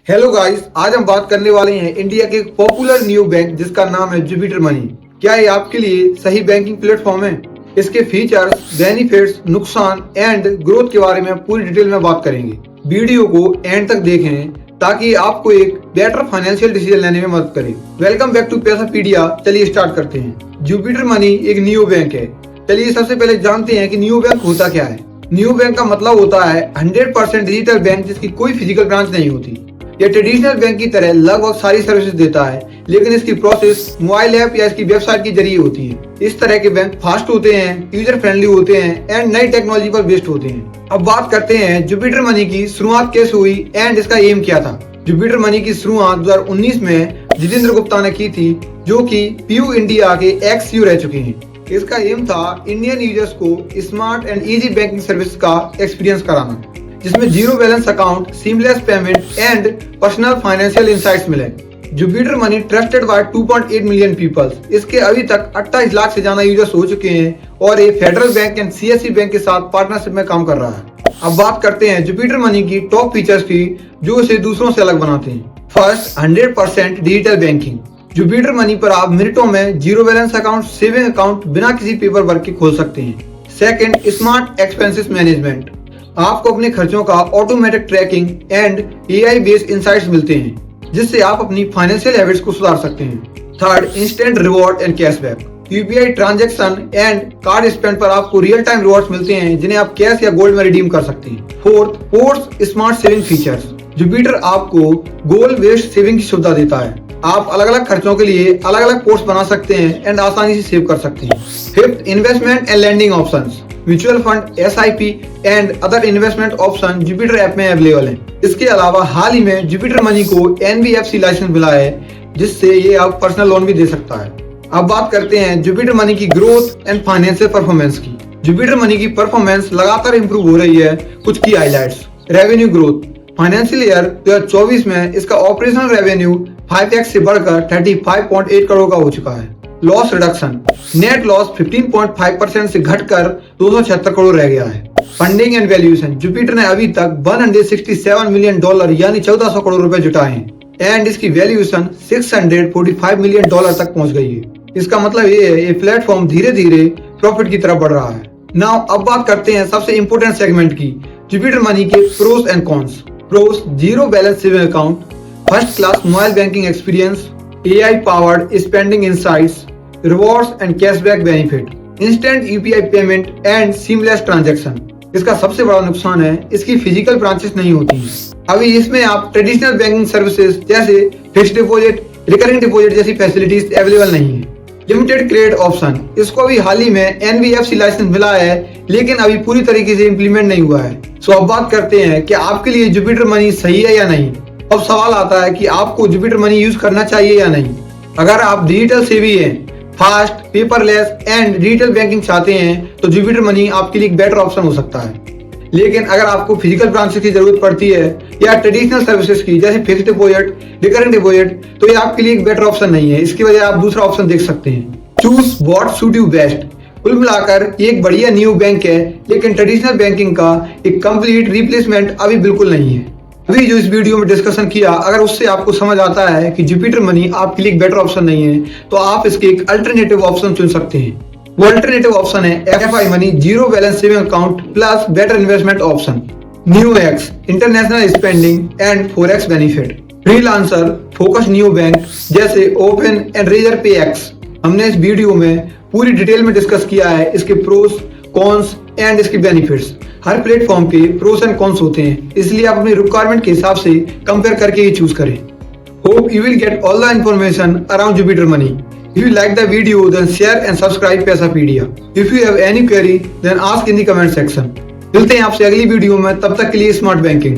Hello guys, आज हम बात करने वाले हैं इंडिया के पॉपुलर न्यू बैंक जिसका नाम है जुपिटर मनी। क्या ये आपके लिए सही बैंकिंग प्लेटफॉर्म है? इसके फीचर्स, बेनिफिट्स, नुकसान एंड ग्रोथ के बारे में पूरी डिटेल में बात करेंगे। वीडियो को एंड तक देखें ताकि आपको एक बेटर फाइनेंशियल डिसीजन लेने में मदद करे। Welcome back to Paisapedia. चलिए स्टार्ट करते हैं। जुपिटर मनी एक न्यू बैंक है। चलिए सबसे पहले जानते हैं कि न्यू बैंक होता क्या है। न्यू बैंक का मतलब होता है 100% डिजिटल बैंक जिसकी कोई फिजिकल ब्रांच नहीं होती। यह ट्रेडिशनल बैंक की तरह लगभग सारी सर्विसेज देता है, लेकिन इसकी प्रोसेस मोबाइल ऐप या इसकी वेबसाइट के जरिए होती है। इस तरह के बैंक फास्ट होते हैं, यूजर फ्रेंडली होते हैं एंड नई टेक्नोलॉजी पर बेस्ड होते हैं। अब बात करते हैं जुपिटर मनी की शुरुआत कैसे हुई एंड इसका एम क्या था। जुपिटर मनी की शुरुआत 2019 में जितेंद्र गुप्ता ने की थी, जो कि पीयू इंडिया के एक्स सीईओ रह चुके हैं। इसका एम था इंडियन यूजर्स को smart and easy banking service का एक्सपीरियंस कराना, जिसमें zero balance account, seamless payment and personal financial insights मिले। Jupiter Money trusted by 2.8 million peoples. इसके अभी तक 28 लाख से ज्यादा यूजर्स हो चुके हैं और ये federal bank and CSC bank के साथ पार्टनरशिप में काम कर रहा है। अब बात करते हैं जुपिटर मनी की टॉप फीचर्स की जो इसे दूसरों से अलग बनाते हैं। First, 100% digital banking. Jupiter Money पर आप मिनटों में zero balance account, saving account बिना किसी पेपर वर्क के खोल सकते हैं। Second, smart expenses management. आपको अपने खर्चों का automatic tracking and AI based insights मिलते हैं, जिससे आप अपनी फाइनेंशियल हैबिट्स को सुधार सकते हैं। Third, instant reward and cashback. UPI transaction and card spend पर आपको रियल टाइम रिवॉर्ड्स मिलते हैं, जिन्हें आप कैश या गोल्ड में रिडीम कर सकते हैं। Fourth, ports smart saving features. Jupiter आपको गोल बेस्ड सेविंग की सुविधा देता है। आप अलग अलग खर्चों के लिए अलग अलग पोर्ट्स बना सकते हैं एंड आसानी से सेव कर सकते हैं। Fifth, investment and lending options. Mutual fund, SIP and other investment option Jupiter app में अवेलेबल हैं। इसके अलावा हाल ही में जुपिटर मनी को एनबीएफसी लाइसेंस मिला है, जिससे ये आप पर्सनल लोन भी दे सकता है। अब बात करते हैं जुपिटर मनी की ग्रोथ एंड फाइनेंशियल परफॉर्मेंस की। जुपिटर मनी की परफॉर्मेंस लगातार इंप्रूव हो रही है। कुछ की highlights. Revenue growth. Financial year 2024 में इसका ऑपरेशनल रेवेन्यू 5x से बढ़कर 35.8 करोड़ का हो चुका है। Loss reduction. नेट लॉस 15.5% से घटकर 276 करोड़ रह गया है। Funding and valuation. जुपिटर ने अभी तक $167 मिलियन यानी 1400 करोड़ रुपए जुटाए हैं एंड इसकी वैल्यूएशन $645 मिलियन तक पहुंच गई है। इसका मतलब ये है ये प्लेटफॉर्म धीरे धीरे प्रॉफिट की तरफ बढ़ रहा है। नाउ अब बात करते हैं सबसे इंपोर्टेंट सेगमेंट की, जुपिटर मनी के pros and cons. Pros, zero balance saving account, first class mobile banking experience, AI powered spending insights, rewards and cashback benefit, instant UPI payment and seamless transaction. इसका सबसे बड़ा नुकसान है इसकी physical branches नहीं होती। अभी इसमें आप ट्रेडिशनल बैंकिंग सर्विसेज जैसे फिक्स्ड डिपॉजिट, रिकरिंग डिपॉजिट जैसी फैसिलिटीज अवेलेबल नहीं है। Limited credit option. इसको अभी हाल ही में एनबीएफसी लाइसेंस मिला है, लेकिन अभी पूरी तरीके से इम्प्लीमेंट नहीं हुआ है। सो अब बात करते हैं कि आपके लिए जुपिटर मनी सही है या नहीं। अब सवाल आता है कि आपको जुपिटर मनी यूज करना चाहिए या नहीं। अगर आप डिजिटल सेवी हैं, fast, paperless and digital banking चाहते हैं तो जुपिटर मनी आपके लिए एक बेटर ऑप्शन हो सकता है। लेकिन अगर आपको फिजिकल ब्रांचेस की जरूरत पड़ती है या ट्रेडिशनल सर्विसेज की जैसे फिक्स्ड डिपॉजिट, रिकरिंग डिपॉजिट, तो ये आपके लिए एक बेटर ऑप्शन नहीं है। इसकी वजह आप दूसरा ऑप्शन देख सकते हैं। Choose what suit you best. कुल मिलाकर ये एक बढ़िया न्यू बैंक है, लेकिन ट्रेडिशनल बैंकिंग का एक कंप्लीट रिप्लेसमेंट अभी बिल्कुल नहीं है। अभी जो इस वीडियो में डिस्कशन किया, अगर उससे आपको समझ आता है कि जुपिटर मनी आपके लिए एक बेटर ऑप्शन नहीं है, तो आप इसके एक अल्टरनेटिव ऑप्शन चुन सकते हैं। वो अल्टरनेटिव ऑप्शन है FI money zero balance saving account plus better investment option. New x, international spending and forex benefit. Freelancer, focus new bank जैसे ओपन एंड रेजर पे एक्स। हमने इस वीडियो में पूरी डिटेल में डिस्कस किया है इसके प्रोस, कॉन्स एंड इसके बेनिफिट्स। हर प्लेटफॉर्म के प्रोस एंड कॉन्स होते हैं, इसलिए आप अपनी रिक्वायरमेंट के हिसाब से कंपेयर करके ही चूज करें। Hope you will get all the information around Jupiter Money. If you like the video, then share and subscribe Pasapedia. If you have any query, then ask in the comment section. मिलते हैं आपसे अगली video में, तब तक के लिए smart banking.